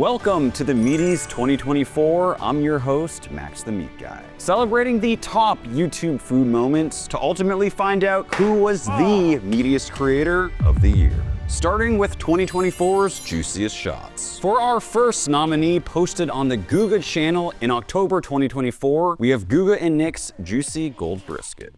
Welcome to the Meaties 2024. I'm your host, Max the Meat Guy. Celebrating the top YouTube food moments to ultimately find out who was the meatiest creator of the year. Starting with 2024's Juiciest Shots. For our first nominee posted on the Guga channel in October 2024, we have Guga and Nick's Juicy Gold Brisket.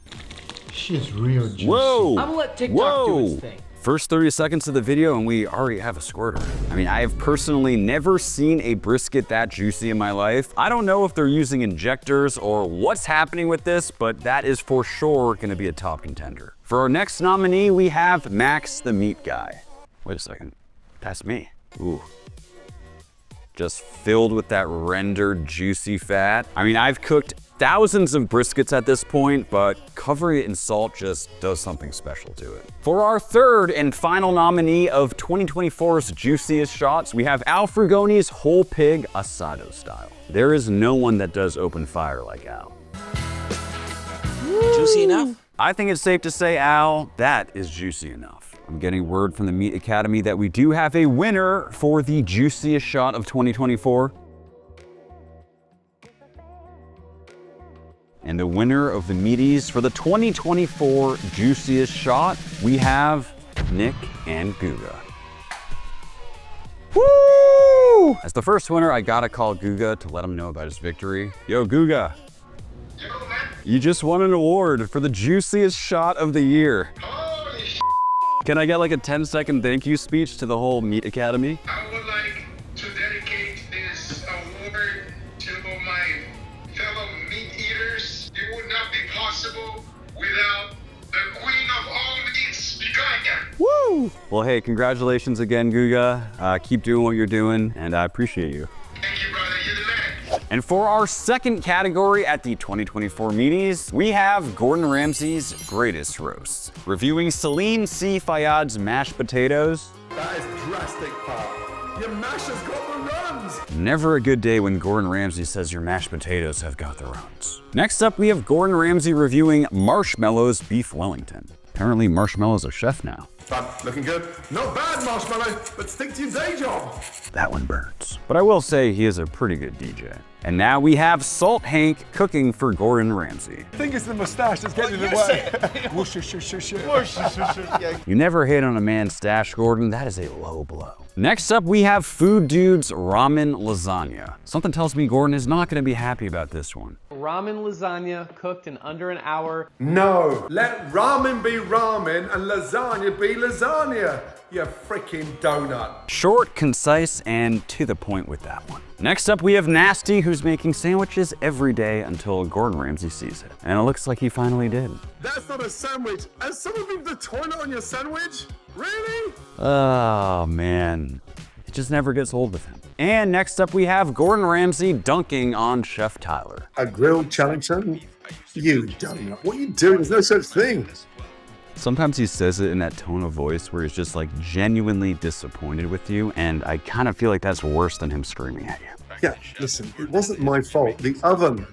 She's real juicy. Whoa! I'm gonna let TikTok do its thing. First 30 seconds of the video and we already have a squirter. I mean, I have personally never seen a brisket that juicy in my life. I don't know if they're using injectors or what's happening with this, but that is for sure gonna be a top contender. For our next nominee, we have Max the Meat Guy. Wait a second, that's me. Ooh. Just filled with that rendered juicy fat. I mean, I've cooked thousands of briskets at this point, but covering it in salt just does something special to it. For our third and final nominee of 2024's Juiciest Shots, we have Al Frugoni's Whole Pig Asado Style. There is no one that does open fire like Al. Juicy enough? I think it's safe to say, Al, that is juicy enough. I'm getting word from the Meat Academy that we do have a winner for the Juiciest Shot of 2024. And the winner of the Meaties for the 2024 Juiciest Shot, we have Nick and Guga. Woo! As the first winner, I gotta call Guga to let him know about his victory. Yo, Guga. Yo, man. You just won an award for the Juiciest Shot of the year. Holy sh**. Can I get like a 10-second thank you speech to the whole Meat Academy? I would like to dedicate this award to my fellow meat eaters. It would not be possible without the queen of all meats, Picanha. Woo! Well, hey, congratulations again, Guga. Keep doing what you're doing, and I appreciate you. Thank you, brother. You're the man. And for our second category at the 2024 Meaties, we have Gordon Ramsay's Greatest Roasts. Reviewing Celine C. Fayyad's mashed potatoes. That is drastic, pal. Your mash has got the runs. Never a good day when Gordon Ramsay says your mashed potatoes have got the runs. Next up, we have Gordon Ramsay reviewing Marshmallow's Beef Wellington. Apparently, Marshmallow's a chef now. Fun, looking good. Not bad, Marshmallow, but stick to your day job. That one burns. But I will say he is a pretty good DJ. And now we have Salt Hank cooking for Gordon Ramsay. I think it's the mustache that's getting in the way. Whoosh, whoosh, whoosh, whoosh. You never hate on a man's stash, Gordon. That is a low blow. Next up, we have Food Dude's Ramen Lasagna. Something tells me Gordon is not going to be happy about this one. Ramen lasagna cooked in under an hour. No, let ramen be ramen and lasagna be lasagna. You freaking donut. Short, concise, and to the point with that one. Next up, we have Nasty, who's making sandwiches every day until Gordon Ramsay sees it. And it looks like he finally did. That's not a sandwich. Has someone been to the toilet on your sandwich? Really? Oh, man. It just never gets old with him. And next up, we have Gordon Ramsay dunking on Chef Tyler. A grilled Challengton? You donut. What are you doing? There's no such thing. Sometimes he says it in that tone of voice where he's just like genuinely disappointed with you, and I kind of feel like that's worse than him screaming at you. Yeah, listen, it wasn't my fault. The oven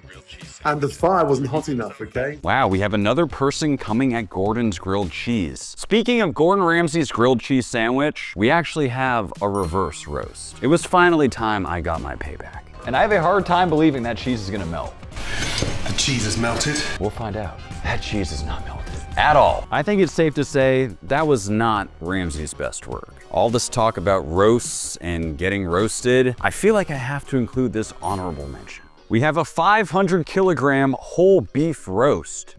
and the fire wasn't hot enough, okay? Wow, we have another person coming at Gordon's grilled cheese. Speaking of Gordon Ramsay's grilled cheese sandwich, we actually have a reverse roast. It was finally time I got my payback. And I have a hard time believing that cheese is gonna melt. The cheese is melted. We'll find out. That cheese is not melted at all. I think it's safe to say that was not Ramsay's best work. All this talk about roasts and getting roasted, I feel like I have to include this honorable mention. We have a 500 kilogram whole beef roast.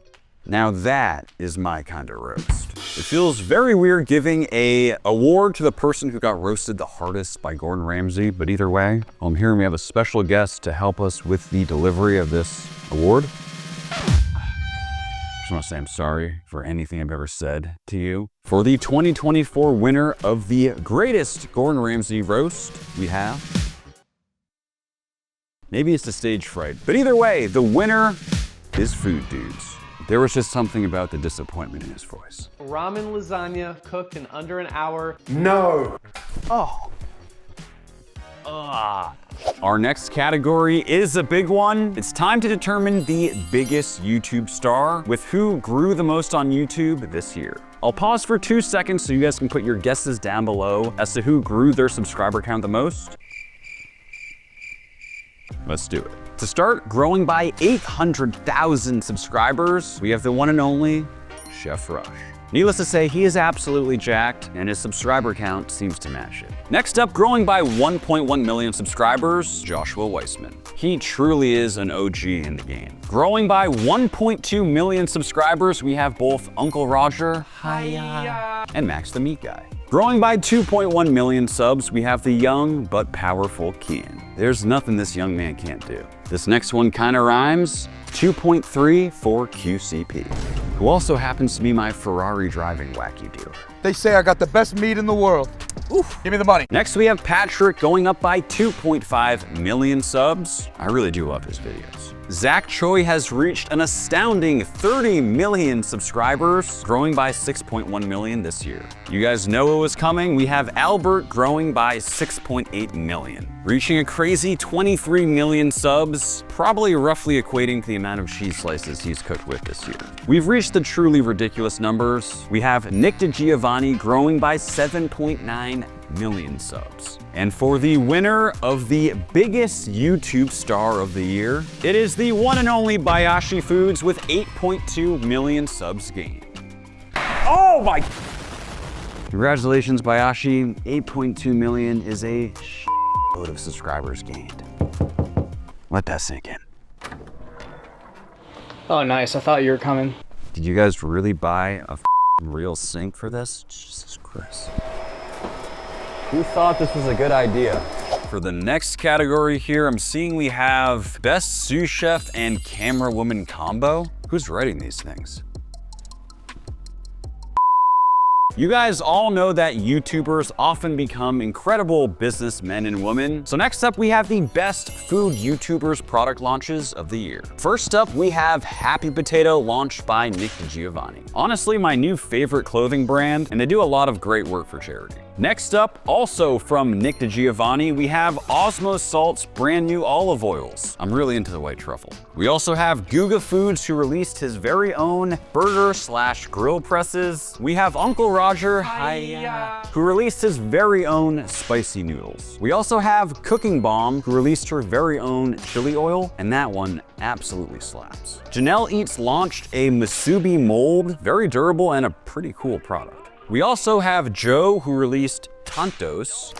Now that is my kind of roast. It feels very weird giving an award to the person who got roasted the hardest by Gordon Ramsay, but either way, I'm hearing we have a special guest to help us with the delivery of this award. I just want to say I'm sorry for anything I've ever said to you. For the 2024 winner of the greatest Gordon Ramsay roast, we have... Maybe it's the stage fright, but either way, the winner is Food Dudes. There was just something about the disappointment in his voice. Ramen lasagna cooked in under an hour. No. Oh. Our next category is a big one. It's time to determine the biggest YouTube star with who grew the most on YouTube this year. I'll pause for 2 seconds so you guys can put your guesses down below as to who grew their subscriber count the most. Let's do it. To start growing by 800,000 subscribers, we have the one and only Chef Rush. Needless to say, he is absolutely jacked, and his subscriber count seems to match it. Next up, growing by 1.1 million subscribers, Joshua Weissman. He truly is an OG in the game. Growing by 1.2 million subscribers, we have both Uncle Roger, hiya, and Max the Meat Guy. Growing by 2.1 million subs, we have the young but powerful Kian. There's nothing this young man can't do. This next one kinda rhymes, 2.3 for QCP, who also happens to be my Ferrari driving wacky dealer. They say I got the best meat in the world. Oof, give me the money. Next we have Patrick going up by 2.5 million subs. I really do love his videos. Zach Choi has reached an astounding 30 million subscribers, growing by 6.1 million this year. You guys know it was coming. We have Albert growing by 6.8 million, reaching a crazy 23 million subs, probably roughly equating to the amount of cheese slices he's cooked with this year. We've reached the truly ridiculous numbers. We have Nick DiGiovanni growing by 7.9 million subs. And for the winner of the biggest YouTube star of the year, it is the one and only Bayashi Foods with 8.2 million subs gained. Oh my! Congratulations, Bayashi. 8.2 million is a load of subscribers gained. Let that sink in. Oh, nice. I thought you were coming. Did you guys really buy a real sink for this? Jesus Christ. Who thought this was a good idea? For the next category here, I'm seeing we have Best Sous Chef and Camera Woman Combo. Who's writing these things? You guys all know that YouTubers often become incredible businessmen and women. So next up, we have the best food YouTubers product launches of the year. First up, we have Happy Potato, launched by Nick DiGiovanni. Honestly, my new favorite clothing brand, and they do a lot of great work for charity. Next up, also from Nick DiGiovanni, we have Osmo Salt's brand new olive oils. I'm really into the white truffle. We also have Guga Foods, who released his very own burger/grill presses. We have Uncle Roger, hiya, who released his very own spicy noodles. We also have Cooking Bomb, who released her very own chili oil, and that one absolutely slaps. Janelle Eats launched a Musubi mold, very durable and a pretty cool product. We also have Joe, who released Tantos,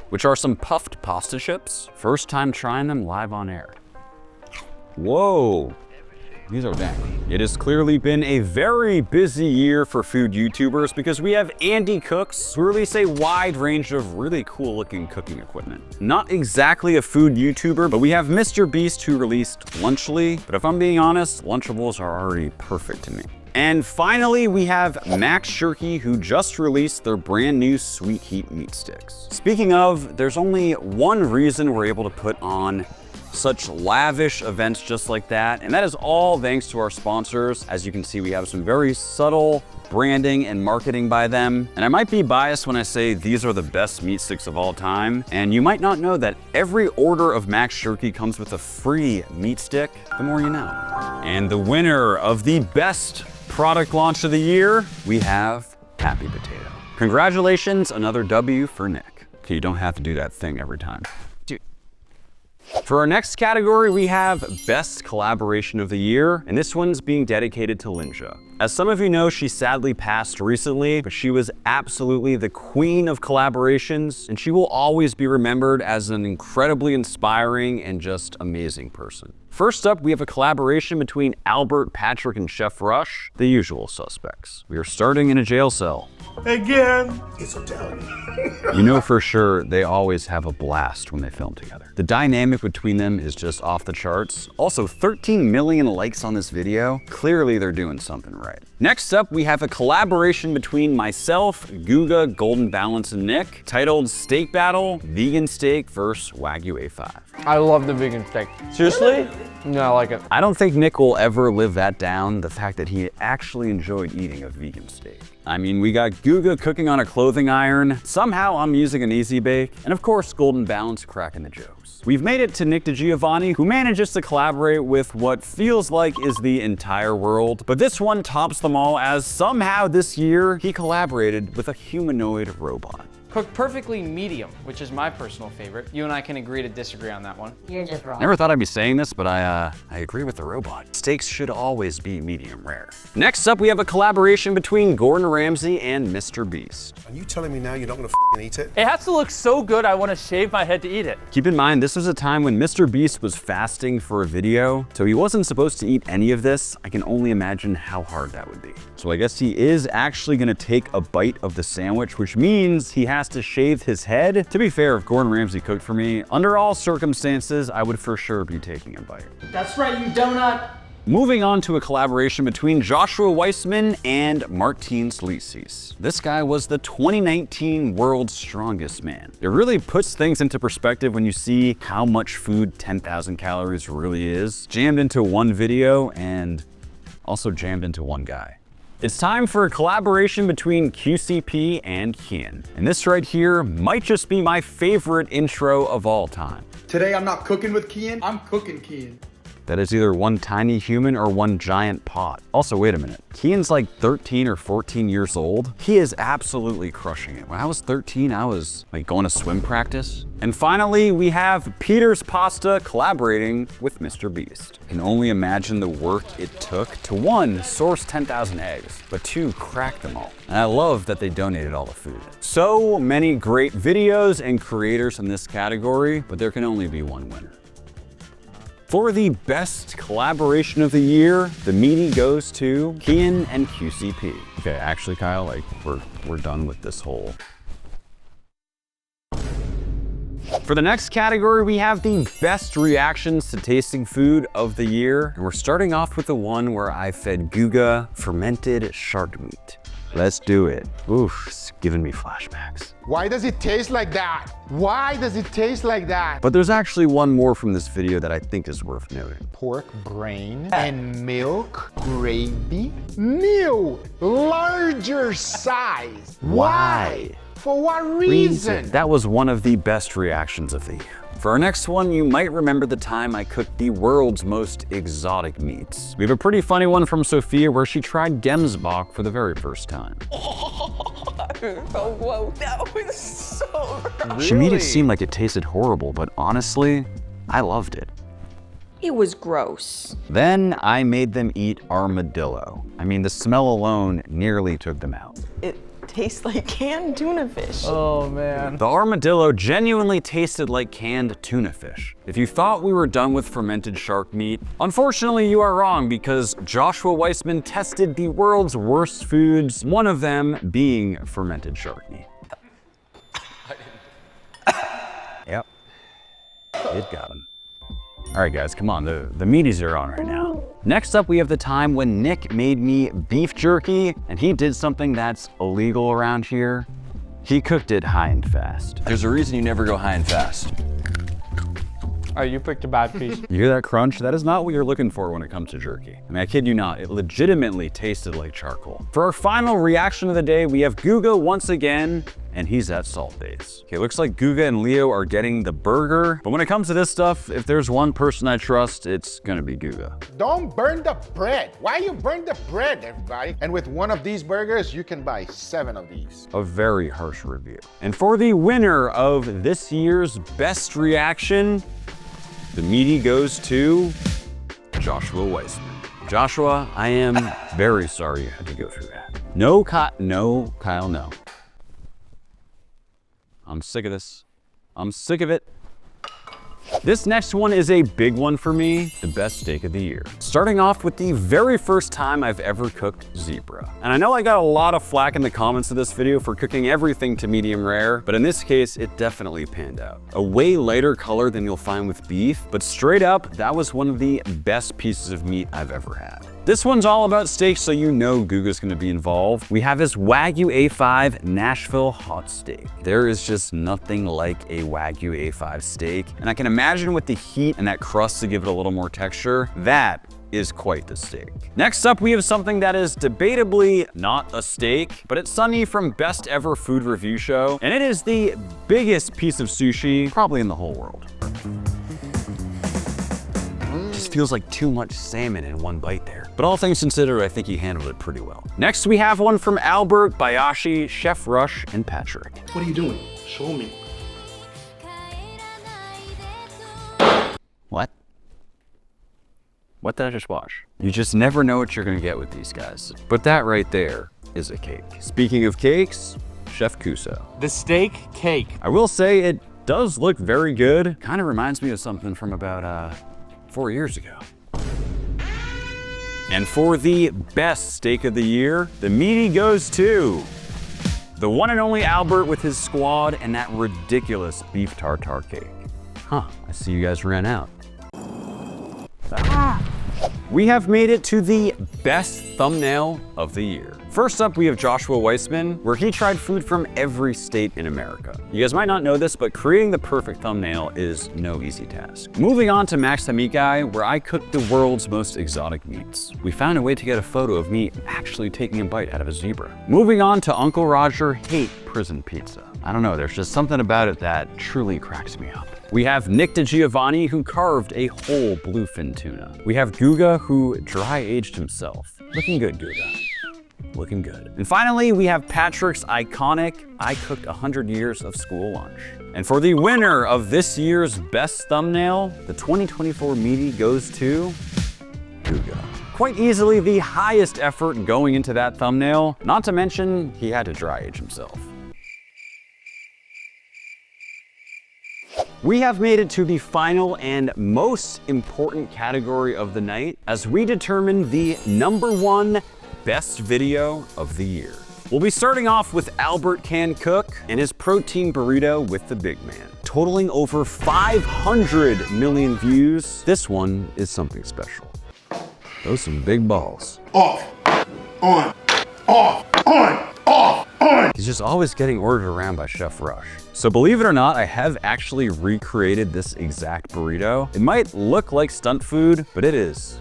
which are some puffed pasta chips. First time trying them live on air. Whoa, these are dank. It has clearly been a very busy year for food YouTubers because we have Andy Cooks, who release a wide range of really cool looking cooking equipment. Not exactly a food YouTuber, but we have Mr. Beast, who released Lunchly. But if I'm being honest, Lunchables are already perfect to me. And finally, we have Max Shirky, who just released their brand new Sweet Heat meat sticks. Speaking of, there's only one reason we're able to put on such lavish events just like that, and that is all thanks to our sponsors. As you can see, we have some very subtle branding and marketing by them. And I might be biased when I say these are the best meat sticks of all time. And you might not know that every order of Max Shirky comes with a free meat stick. The more you know. And the winner of the best product launch of the year, we have Happy Potato. Congratulations, another W for Nick. Okay, you don't have to do that thing every time. For our next category, we have Best Collaboration of the Year, and this one's being dedicated to Linja. As some of you know, she sadly passed recently, but she was absolutely the queen of collaborations, and she will always be remembered as an incredibly inspiring and just amazing person. First up, we have a collaboration between Albert, Patrick, and Chef Rush, the usual suspects. We are starting in a jail cell. Again. It's Italian. You know for sure they always have a blast when they film together. The dynamic between them is just off the charts. Also, 13 million likes on this video. Clearly they're doing something right. Next up, we have a collaboration between myself, Guga, Golden Balance, and Nick, titled Steak Battle, Vegan Steak vs. Wagyu A5. I love the vegan steak. Seriously? No, I like it. I don't think Nick will ever live that down, the fact that he actually enjoyed eating a vegan steak. I mean, we got Guga cooking on a clothing iron, somehow I'm using an Easy Bake, and of course, Golden Balance cracking the jokes. We've made it to Nick DiGiovanni, who manages to collaborate with what feels like is the entire world, but this one tops them all as somehow this year, he collaborated with a humanoid robot. Cooked perfectly medium, which is my personal favorite. You and I can agree to disagree on that one. You're just wrong. Never thought I'd be saying this, but I agree with the robot. Steaks should always be medium rare. Next up, we have a collaboration between Gordon Ramsay and Mr. Beast. Are you telling me now you're not gonna f***ing eat it? It has to look so good, I want to shave my head to eat it. Keep in mind, this was a time when Mr. Beast was fasting for a video, so he wasn't supposed to eat any of this. I can only imagine how hard that would be. So I guess he is actually gonna take a bite of the sandwich, which means he has to shave his head. To be fair, if Gordon Ramsay cooked for me, under all circumstances, I would for sure be taking a bite. That's right, you donut. Moving on to a collaboration between Joshua Weissman and Martin Slices. This guy was the 2019 World's Strongest Man. It really puts things into perspective when you see how much food 10,000 calories really is, jammed into one video and also jammed into one guy. It's time for a collaboration between QCP and Kian. And this right here might just be my favorite intro of all time. Today I'm not cooking with Kian, I'm cooking Kian. That is either one tiny human or one giant pot. Also, wait a minute. Kian's like 13 or 14 years old. He is absolutely crushing it. When I was 13, I was like going to swim practice. And finally, we have Peter's Pasta collaborating with Mr. Beast. I can only imagine the work it took to 1, source 10,000 eggs, but 2, crack them all. And I love that they donated all the food. So many great videos and creators in this category, but there can only be one winner. For the best collaboration of the year, the meaty goes to Kian and QCP. Okay, actually, Kyle, like we're done with this whole. For the next category, we have the best reactions to tasting food of the year. And we're starting off with the one where I fed Guga fermented shark meat. Let's do it. Oof, it's giving me flashbacks. Why does it taste like that? Why does it taste like that? But there's actually one more from this video that I think is worth noting. Pork brain and milk gravy. New, larger size. Why? For what reason? That was one of the best reactions of the year. For our next one, you might remember the time I cooked the world's most exotic meats. We have a pretty funny one from Sophia where she tried Gemsbok for the very first time. Oh, whoa, that was so gross. She made it seem like it tasted horrible, but honestly, I loved it. It was gross. Then I made them eat armadillo. I mean, the smell alone nearly took them out. It tastes like canned tuna fish. Oh man. The armadillo genuinely tasted like canned tuna fish. If you thought we were done with fermented shark meat, unfortunately you are wrong because Joshua Weissman tested the world's worst foods, one of them being fermented shark meat. Yep, it got him. All right guys, come on, the meaties are on right now. Next up, we have the time when Nick made me beef jerky and he did something that's illegal around here. He cooked it high and fast. There's a reason you never go high and fast. Oh, you picked a bad piece. You hear that crunch? That is not what you're looking for when it comes to jerky. I mean, I kid you not, it legitimately tasted like charcoal. For our final reaction of the day, we have Guga once again, and he's at Salt Days. Okay, looks like Guga and Leo are getting the burger, but when it comes to this stuff, if there's one person I trust, it's gonna be Guga. Don't burn the bread. Why you burn the bread, everybody? And with one of these burgers, you can buy 7 of these. A very harsh review. And for the winner of this year's best reaction, the meaty goes to Joshua Weissman. Joshua, I am very sorry you had to go through that. No, Kyle, no. I'm sick of this. I'm sick of it. This next one is a big one for me, the best steak of the year. Starting off with the very first time I've ever cooked zebra. And I know I got a lot of flack in the comments of this video for cooking everything to medium rare, but in this case, it definitely panned out. A way lighter color than you'll find with beef, but straight up, that was one of the best pieces of meat I've ever had. This one's all about steak, so you know Guga's gonna be involved. We have this Wagyu A5 Nashville hot steak. There is just nothing like a Wagyu A5 steak. And I can imagine with the heat and that crust to give it a little more texture, that is quite the steak. Next up, we have something that is debatably not a steak, but it's Sunny from Best Ever Food Review Show, and it is the biggest piece of sushi probably in the whole world. just feels like too much salmon in one bite there. But all things considered, I think he handled it pretty well. Next, we have one from Albert, Bayashi, Chef Rush, and Patrick. What are you doing? Show me. What? What did I just watch? You just never know what you're gonna get with these guys. But that right there is a cake. Speaking of cakes, Chef Kuso. The steak cake. I will say it does look very good. Kind of reminds me of something from about 4 years ago. And for the best steak of the year, the meaty goes to the one and only Albert with his squad and that ridiculous beef tartare cake. Huh, I see you guys ran out. We have made it to the best thumbnail of the year. First up, we have Joshua Weissman, where he tried food from every state in America. You guys might not know this, but creating the perfect thumbnail is no easy task. Moving on to Max Hamikai, where I cooked the world's most exotic meats. We found a way to get a photo of me actually taking a bite out of a zebra. Moving on to Uncle Roger hate prison pizza. I don't know, there's just something about it that truly cracks me up. We have Nick DiGiovanni, who carved a whole bluefin tuna. We have Guga, who dry aged himself. Looking good, Guga. Looking good. And finally, we have Patrick's iconic I cooked 100 years of school lunch. And for the winner of this year's best thumbnail, the 2024 meaty goes to Guga. Quite easily the highest effort going into that thumbnail, not to mention he had to dry age himself. We have made it to the final and most important category of the night as we determine the #1 best video of the year. We'll be starting off with Albert Can Cook and his protein burrito with the big man. Totaling over 500 million views, this one is something special. Those some big balls. Off, on, off, on, off, on. He's just always getting ordered around by Chef Rush. So believe it or not, I have actually recreated this exact burrito. It might look like stunt food, but it is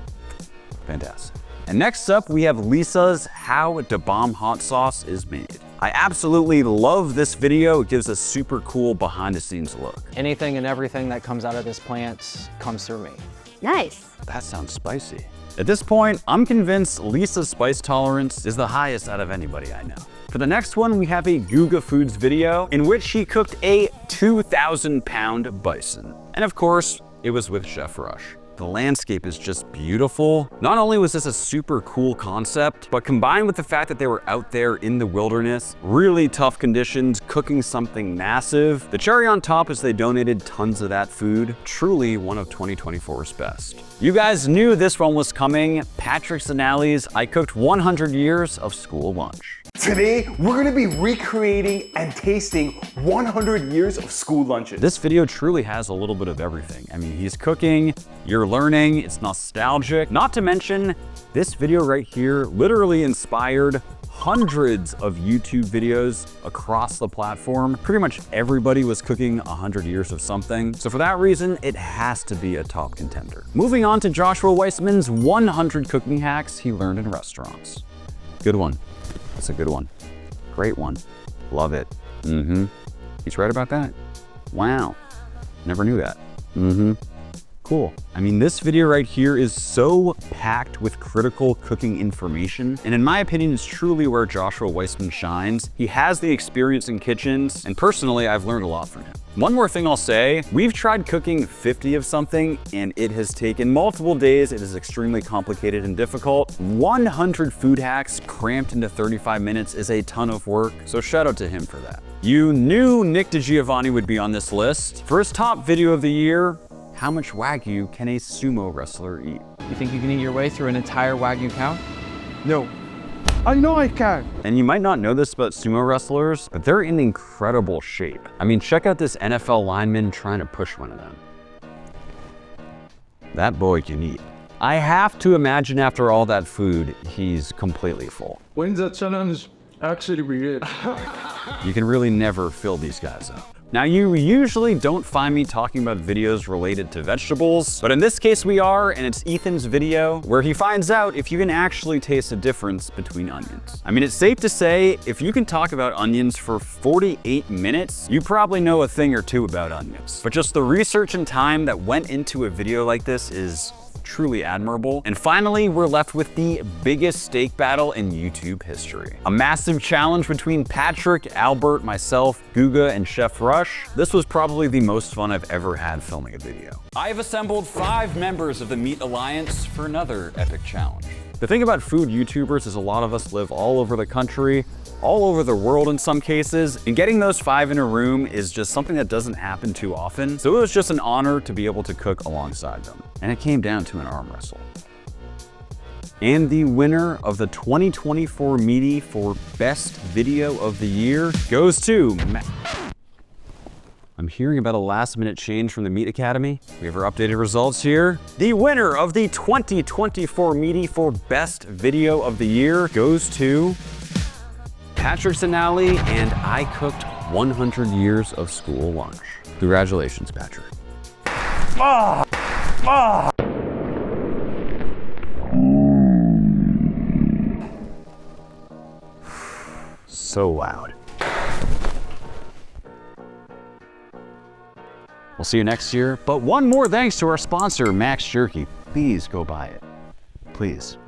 fantastic. And next up, we have Lisa's How Da Bomb Hot Sauce is Made. I absolutely love this video. It gives a super cool behind the scenes look. Anything and everything that comes out of this plant comes through me. Nice. That sounds spicy. At this point, I'm convinced Lisa's spice tolerance is the highest out of anybody I know. For the next one, we have a Guga Foods video in which he cooked a 2,000-pound bison. And of course, it was with Chef Rush. The landscape is just beautiful. Not only was this a super cool concept, but combined with the fact that they were out there in the wilderness, really tough conditions, cooking something massive, the cherry on top is they donated tons of that food. Truly one of 2024's best. You guys knew this one was coming. Patrick Zanelli's I Cooked 100 Years of School Lunch. Today, we're gonna be recreating and tasting 100 years of school lunches. This video truly has a little bit of everything. I mean, he's cooking, you're learning, it's nostalgic. Not to mention, this video right here literally inspired hundreds of YouTube videos across the platform. Pretty much everybody was cooking 100 years of something. So for that reason, it has to be a top contender. Moving on to Joshua Weissman's 100 cooking hacks he learned in restaurants. Good one. That's a good one. Great one. Love it. He's right about that. Wow. Never knew that. Cool. I mean, this video right here is so packed with critical cooking information, and in my opinion, it's truly where Joshua Weissman shines. He has the experience in kitchens, and personally, I've learned a lot from him. One more thing I'll say, we've tried cooking 50 of something, and it has taken multiple days. It is extremely complicated and difficult. 100 food hacks cramped into 35 minutes is a ton of work, so shout out to him for that. You knew Nick DiGiovanni would be on this list. For his top video of the year, how much Wagyu can a sumo wrestler eat? You think you can eat your way through an entire Wagyu cow? No. I know I can. And you might not know this about sumo wrestlers, but they're in incredible shape. I mean, check out this NFL lineman trying to push one of them. That boy can eat. I have to imagine after all that food, he's completely full. When's that challenge actually begin? You can really never fill these guys up. Now, you usually don't find me talking about videos related to vegetables, but in this case we are, and it's Ethan's video where he finds out if you can actually taste the difference between onions. I mean, it's safe to say, if you can talk about onions for 48 minutes, you probably know a thing or two about onions. But just the research and time that went into a video like this is truly admirable. And finally, we're left with the biggest steak battle in YouTube history. A massive challenge between Patrick, Albert, myself, Guga, and Chef Rush. This was probably the most fun I've ever had filming a video. I've assembled 5 members of the Meat Alliance for another epic challenge. The thing about food YouTubers is a lot of us live all over the country, all over the world in some cases, and getting those 5 in a room is just something that doesn't happen too often. So it was just an honor to be able to cook alongside them. And it came down to an arm wrestle. And the winner of the 2024 Meaty for Best Video of the Year goes to I'm hearing about a last-minute change from the Meat Academy. We have our updated results here. The winner of the 2024 Meaty for Best Video of the Year goes to Patrick Sinali, and I cooked 100 years of school lunch. Congratulations, Patrick. So loud. We'll see you next year, but one more thanks to our sponsor, Max Jerky. Please go buy it. Please.